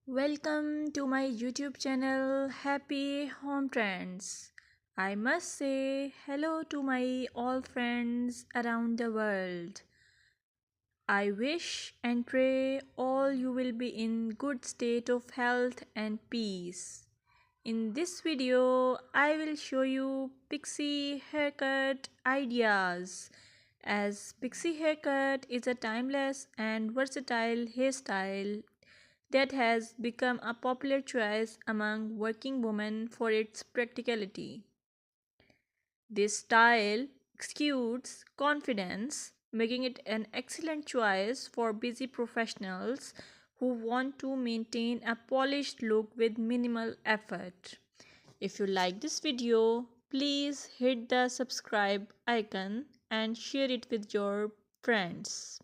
Welcome to my YouTube channel Happy Home Trends. I must say hello to my all friends around the world. I wish and pray all you will be in good state of health and peace. In this video, I will show you pixie haircut ideas, as pixie haircut is a timeless and versatile hairstyle that has become a popular choice among working women for its practicality. This style exudes confidence, making it an excellent choice for busy professionals who want to maintain a polished look with minimal effort. If you like this video, please hit the subscribe icon and share it with your friends.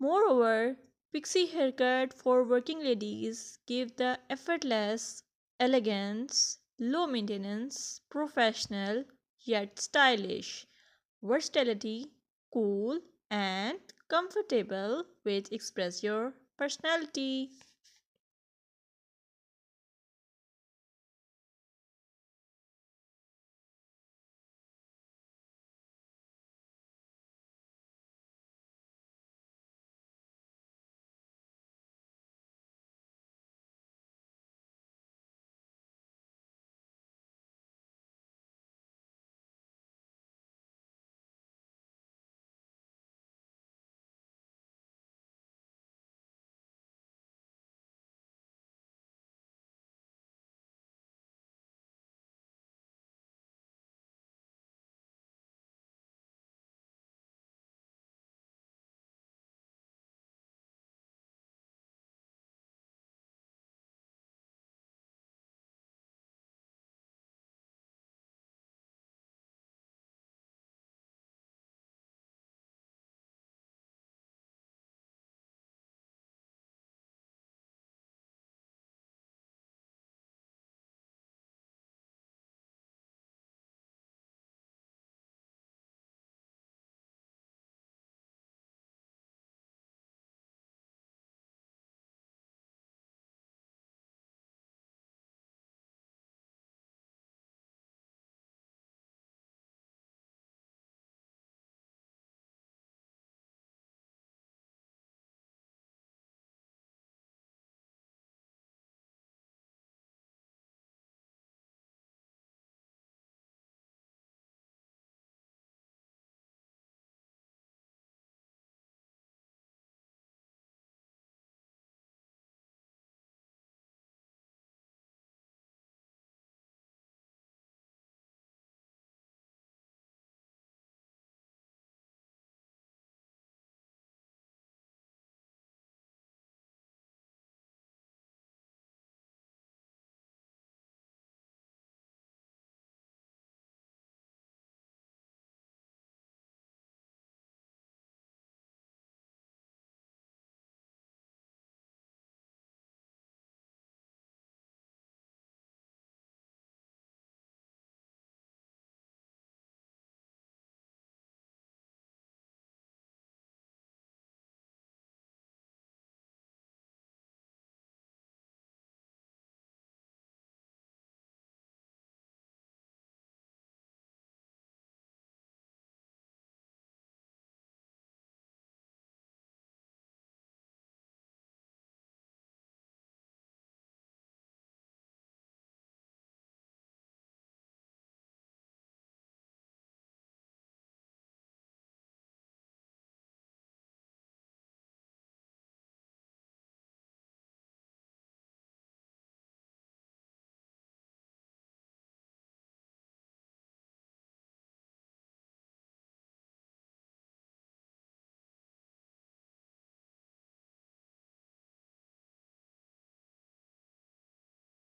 Moreover, pixie haircut for working ladies give the effortless elegance, low maintenance, professional yet stylish, versatility, cool and comfortable which express your personality.